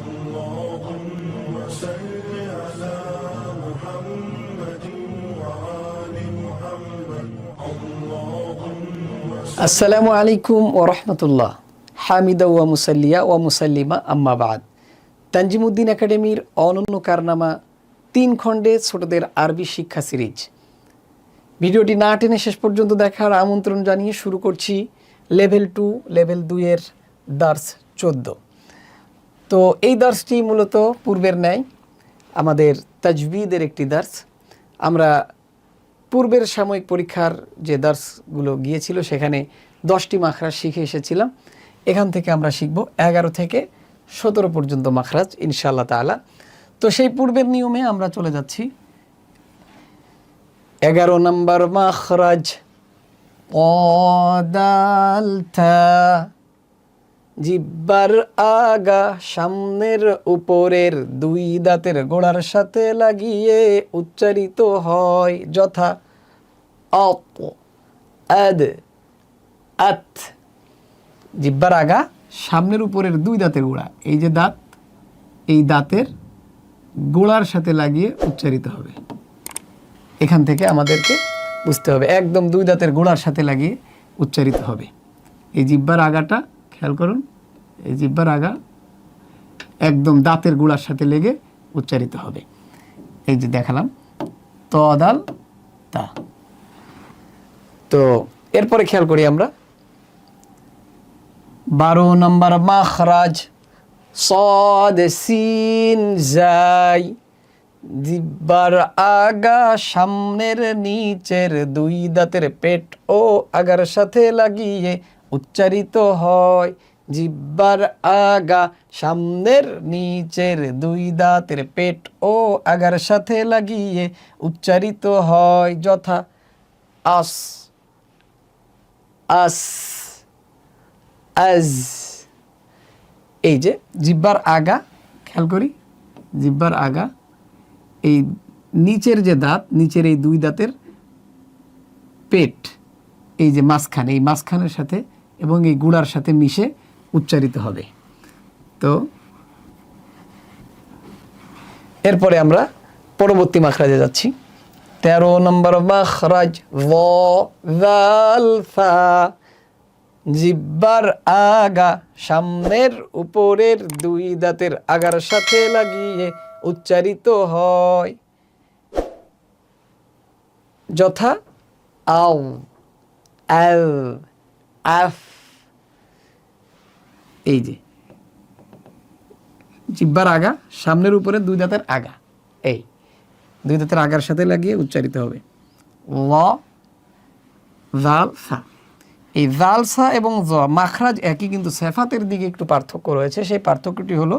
اللهم صل على محمد وآل محمد اللهم আসসালামু আলাইকুম ওয়া রাহমাতুল্লাহ। হামিদা ওয়া মুসাল্লিয়া ওয়া মুসাল্লিমা আম্মা বাদ। তানজিমউদ্দিন একাডেমির অনন্য কারনামা 3 খণ্ডে ছোটদের আরবি শিক্ষা সিরিজ। ভিডিওটি না টেনে শেষ পর্যন্ত দেখার আমন্ত্রণ জানিয়ে শুরু করছি লেভেল 2 লেভেল 2 এর দার্স 14। তো এই দার্সটি মূলত পূর্বের ন্যায় আমাদের তাজবিদের একটি দার্স। আমরা পূর্বের সাময়িক পরীক্ষার যে দার্সগুলো গিয়েছিল সেখানে 10টি মাখরাজ শিখে এসেছিলাম। এখান থেকে আমরা শিখব 11 থেকে 17 পর্যন্ত মাখরাজ ইনশাআল্লাহ তাআলা। তো সেই পূর্বের নিয়মে আমরা চলে যাচ্ছি। 11 নম্বর মাখরাজ দাল থা, জিহ্বার আগা সামনের উপরের 2 দাঁতের গোড়ার সাথে লাগিয়ে উচ্চারিত হয় যথা আত, আদ, আত। জিহ্বার আগা সামনের উপরের 2 দাঁতের গোড়া, এই যে দাঁত, এই দাঁতের গোড়ার সাথে লাগিয়ে উচ্চারিত হবে। এখান থেকে আমাদেরকে বুঝতে হবে একদম 2 দাঁতের গোড়ার সাথে লাগিয়ে উচ্চারিত হবে। এই জিহ্বার আগাটা খেয়াল করুন, এই জিহ্বার আগা একদম দাঁতের গোড়ার সাথে লেগে উচ্চারিত হবে। এই যে দেখালাম ত দাল তা। তো এরপরে খেয়াল করি আমরা 12 নম্বর মাখরাজ সাদ সিন জাই, জিহ্বার আগা সামনের নিচের 2 দাঁতের পেট ও আগার সাথে লাগিয়ে উচ্চারিত হয়। জিহ্বার আগা সামনের নিচের 2 দাঁতের পেট ও আগার সাথে লাগিয়ে উচ্চারিত হয় যথা আস, আস, আজ। এই যে জিহ্বার আগা খেয়াল করি, জিহ্বার আগা এই নিচের যে দাঁত, নিচের এই 2 দাঁতের পেট, এই যে মাঝখানে, এই মাঝখানের সাথে এবং এই গুড়ার সাথে মিশে উচ্চারিত হবে। তো এরপরে আমরা পরবর্তী মাখরাজে যাচ্ছি। 13 নম্বর মাখরাজ যাল ফা, জিহ্বার আগা সামনের উপরের 2 দাঁতের আগার সাথে লাগিয়ে উচ্চারিত হয় যথা আও, আল, আফ। এই যে জিহ্বার আগা সামনের উপরে 2 দাঁতের আগা, এই 2 দাঁতের আগার সাথে লাগিয়ে উচ্চারিত হবে ল, জাল, সা। এই জাল, সা এবং জ মাখরাজ একই, কিন্তু সেফাতের দিকে একটু পার্থক্য রয়েছে। সেই পার্থক্যটি হলো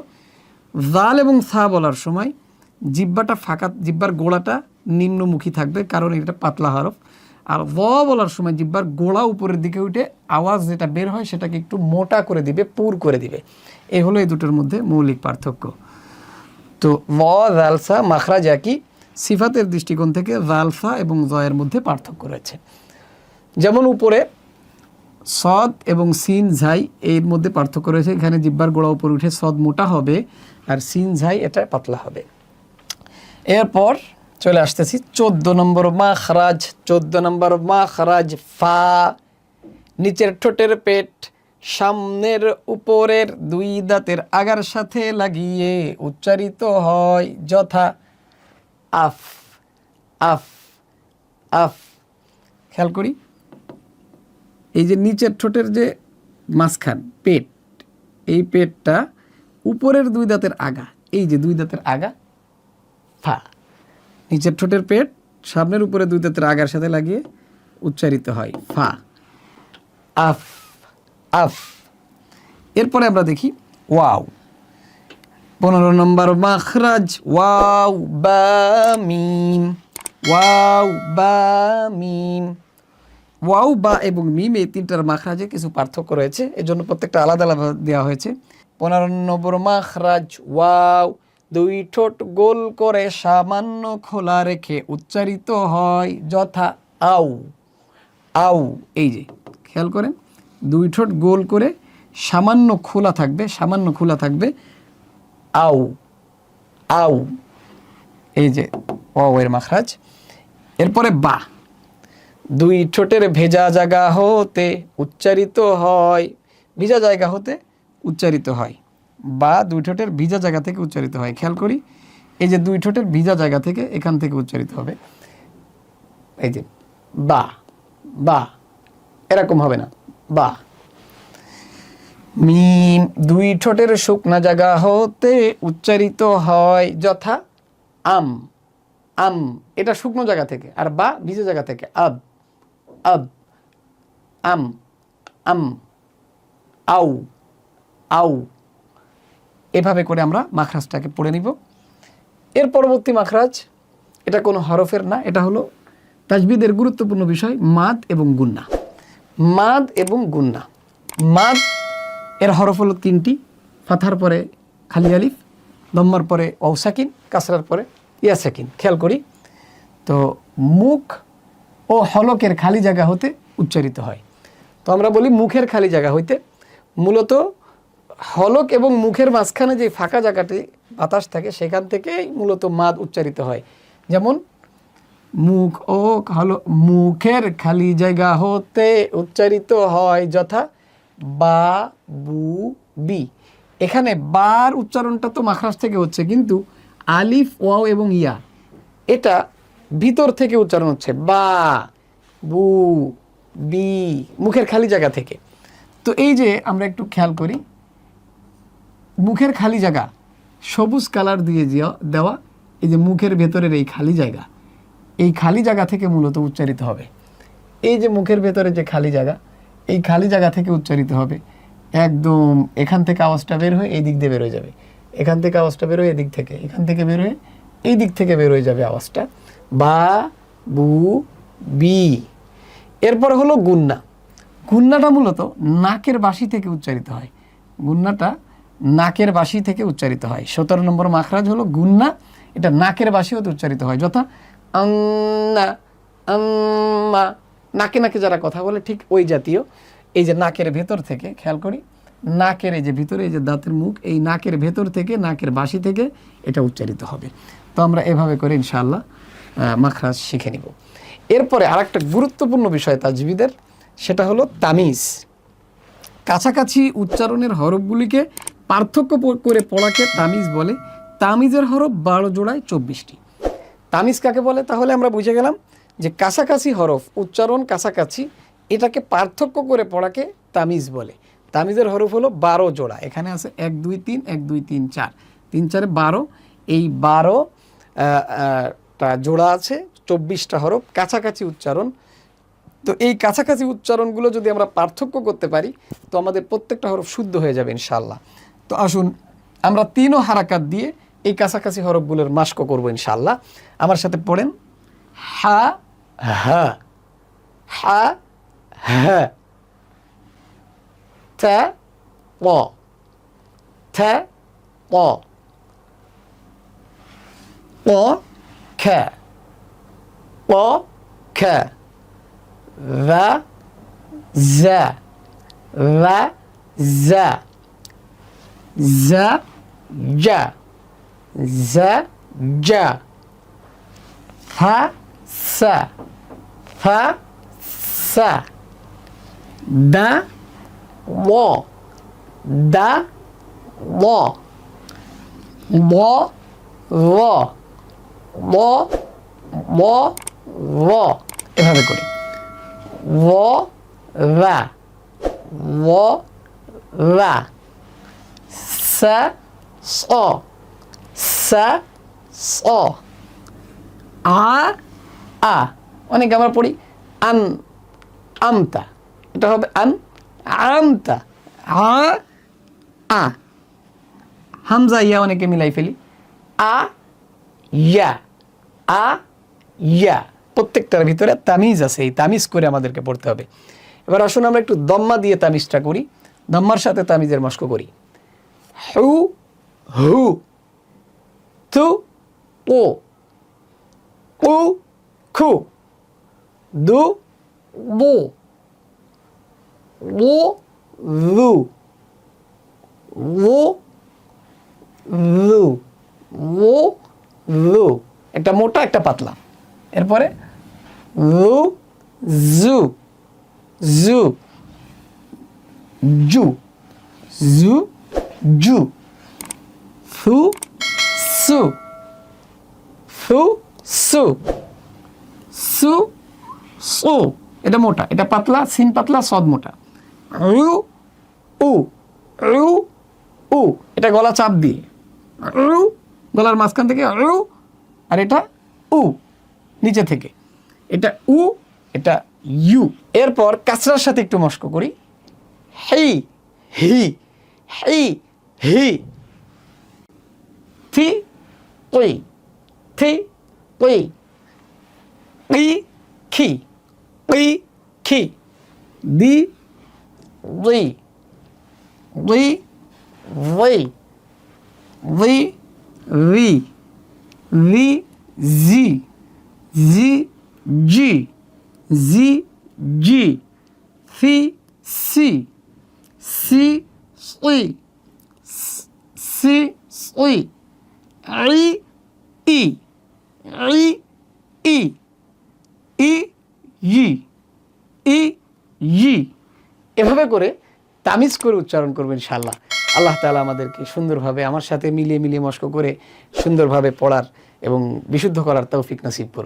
জাল এবং সা বলার সময় জিহ্বাটা ফাঁকা, জিহ্বার গোড়াটা নিম্নমুখী থাকবে কারণ এটা পাতলা হরফ। আর জ বলার সময় জিহ্বার গোড়া উপরের দিকে উঠে আওয়াজ যেটা বের হয় সেটাকে একটু মোটা করে দিবে, পুর করে দিবে। এই হলো এই দুটোর মধ্যে মৌলিক পার্থক্য। তো ল, জাল, সা মাখরাজ একই, সিফাতের দৃষ্টিকোণ থেকে জাল, সা এবং জয়ের মধ্যে পার্থক্য রয়েছে। যেমন উপরে সদ এবং সিন ঝাই এর মধ্যে পার্থক্য রয়েছে। এখানে জিহ্বার গোড়া উপরে উঠে সদ মোটা হবে আর সিন ঝাই এটা পাতলা হবে। এরপর চলে আসতেছি 14 নম্বর মাখরাজ। 14 নম্বর মাখরাজ ফা, নিচের ঠোঁটের পেট সামনের উপরের 2 দাঁতের আগার সাথে লাগিয়ে উচ্চারিত হয় যথা আফ, আফ, আফ। খেয়াল করি এই যে নিচের ঠোঁটের যে মাঝখান পেট, এই পেটটা উপরের 2 দাঁতের আগা, এই যে 2 দাঁতের আগা ফা, নিচের ঠোঁটের পেট সামনের উপরে 2 দাঁতের আগার সাথে লাগিয়ে উচ্চারিত হয় ফা, আফ, আফ। এরপরে আমরা দেখি ওয়াও। 15 নম্বর মাখরাজ ওয়াও বা মিম, ওয়াও বা মিম। ওয়াও, বা এবং মিম এই 3টার মাখরাজে কিছু পার্থক্য রয়েছে, এজন্য প্রত্যেকটা আলাদা আলাদা দেওয়া হয়েছে। 15 নম্বর মাখরাজ ওয়াও, 2 ঠোঁট গোল করে সামান্য খোলা রেখে উচ্চারিত হয় যথা আউ, আউ। এই যে খেয়াল করেন 2 ঠোঁট গোল করে সামান্য খোলা থাকবে, সামান্য খোলা থাকবে আউ, আউ, এই যে ওয়াও এর মাখরাজ। এরপরে বা, দুই ঠোঁটের ভেজা জায়গা হতে উচ্চারিত হয়, ভিজা জায়গা হতে উচ্চারিত হয়, বা দুই ঠোঁটের ভিজা জায়গা থেকে উচ্চারিত হয়। খেয়াল করি, এই যে দুই ঠোঁটের ভিজা জায়গা থেকে, এখান থেকে উচ্চারিত হবে। এই যে বা, বা, এরকম হবে না, বা। মিম, দুই ঠোঁটের শুকনা জায়গা হতে উচ্চারিত হয়, যথা আম, আম, এটা শুকনো জায়গা থেকে, আর বা ভিজা জায়গা থেকে, আব, আব, আম, আম, আউ, আউ। এভাবে করে আমরা মাখরাজটাকে পড়ে নিব। এর পরবর্তী মাখরাজ, এটা কোনো হরফের না, এটা হলো তাজবিদের গুরুত্বপূর্ণ বিষয়, মাদ এবং গুন্না। মাদ এবং গুন্না। মাদ এর হরফ হলো তিনটি, ফাথার পরে খালি আলিফ, দম্মার পরে ওয়াও সাকিন, কাসরার পরে ইয়া সাকিন। খেয়াল করি, তো মুখ ও হলকের খালি জায়গা হতে উচ্চারিত হয়। তো আমরা বলি মুখের খালি জায়গা হইতে, মূলত হলক এবং মুখের মাঝখানে যে ফাঁকা জায়গাটি বাতাস থাকে, সেখান থেকেই মূলত মাদ উচ্চারিত হয়। যেমন মুখ ও মুখের খালি জায়গা হতে উচ্চারিত হয়, যথা বা, বু, বি। এখানে বার উচ্চারণটা তো মাখরাজ থেকে হচ্ছে, কিন্তু আলিফ, ওয়াও এবং ইয়া এটা ভিতর থেকে উচ্চারণ হচ্ছে, বা, বু, বি, মুখের খালি জায়গা থেকে। তো এই যে আমরা একটু খেয়াল করি, মুখের খালি জায়গা সবুজ কালার দিয়ে দেওয়া, এই যে মুখের ভেতরের এই খালি জায়গা, এই খালি জায়গা থেকে মূলত উচ্চারিত হবে। এই যে মুখের ভেতরে যে খালি জায়গা, এই খালি জায়গা থেকে উচ্চারিত হবে। একদম এখান থেকে আওয়াজটা বের হয়ে এই দিক দিয়ে বের হয়ে যাবে, এখান থেকে আওয়াজটা বের হয়ে এদিক থেকে, এখান থেকে বের হয়ে এই দিক থেকে বের হয়ে যাবে আওয়াজটা, বা, বু, বি। এরপর হলো গুন্না। গুন্নাটা মূলত নাকের বাসি থেকে উচ্চারিত হয়, গুন্নাটা নাকের বাসি থেকে উচ্চারিত হয়। 17 নম্বর মাখরাজ হলো গুন্না, এটা নাকের বাসি হতে উচ্চারিত হয়, যথা আন্না, আম্মা। নাকে নাকে যারা কথা বলে ঠিক ওই জাতীয়, এই যে নাকের ভেতর থেকে, খেয়াল করি, নাকের এই যে ভিতরে এই যে দাঁতের মুখ, এই নাকের ভেতর থেকে, নাকের বাসি থেকে এটা উচ্চারিত হবে। তো আমরা এভাবে করে ইনশাআল্লাহ মাখরাজ শিখে নিব। এরপরে আরেকটা গুরুত্বপূর্ণ বিষয় তাজবিদের, সেটা হলো তামিজ। কাছাকাছি উচ্চারণের হরফগুলিকে পার্থক্য করে পড়াকে তামিজ বলে। তামিজের হরফ 12 জোড়ায় 24টি। তামিজ কাকে বলে? তাহলে আমরা বুঝে গেলাম যে কাছাকাছি হরফ, উচ্চারণ কাছাকাছি, এটাকে পার্থক্য করে পড়াকে তামিজ বলে। তামিজের হরফ হলো 12 জোড়া। এখানে আছে 1 2 3, 1 2 3 4, 3 4 12। এই 12টা জোড়া আছে, 24টা হরফ, কাছাকাছি উচ্চারণ। তো এই কাছাকাছি উচ্চারণগুলো যদি আমরা পার্থক্য করতে পারি, তো আমাদের প্রত্যেকটা হরফ শুদ্ধ হয়ে যাবে ইনশাআল্লাহ। তো আসুন আমরা 3 হারাকাত দিয়ে এই কাছাকাছি হরফগুলোর মাস্ক করব ইনশাআল্লাহ। আমার সাথে পড়েন, হা, হা, হা, হা, তা, ক, তা, ক, ক, খা, ক, খা, va, za, va, za, za, ja, za, ja, fa, sa, fa, sa, da, wo, da, wo, wo, wo, wo, wo, wo। এভাবে করি, wo, va, wo, va, sa, so, sa, so, a। অনেকে আমরা পড়ি আন, আমতা, এটা হবে আন, আমতা, আ। হামজা ইয়া অনেকে মিলাই ফেলি, আ, ইয়া, আ, ইয়া। প্রত্যেকটার ভিতরে তামিজ আছে, এই তামিজ করে আমাদেরকে পড়তে হবে। এবার আসুন আমরা একটু দম্মা দিয়ে তামিজটা করি, দম্মার সাথে তামিজের মস্ক করি। হু, হু, তু, ও, কু, খু, দু, বু, ও, লু, ও, লু ও লু, একটা মোটা একটা পাতলা। এরপরে লু জু জু জু জু জু ফু সু ফু সু সু সু, এটা মোটা, এটা পাতলা, সিন পাতলা, সদ মোটা। রু উ রু উ, এটা গলা চাপ দিয়ে রু, গলার মাঝখান থেকে রু, আর এটা উ নিচে থেকে, এটা উ, এটা ইউ। এরপর কাছরার সাথে একটু মস্ক করি। হি হি হি হি, থি তুই থি তুই, ই খি ই খি, দি দুই দুই দুই দুই রি রি জি জি জি জি জি, সি সি সি সুই সি সুই, ই ই ই ই ই ই ই ই। এভাবে করে তামিজ করে উচ্চারণ করবেন ইনশাআল্লাহ। আল্লাহ তাআলা আমাদেরকে সুন্দরভাবে আমার সাথে মিলিয়ে মিলিয়ে মস্ক করে সুন্দরভাবে পড়ার এবং বিশুদ্ধ করার তৌফিক নসিব করুন।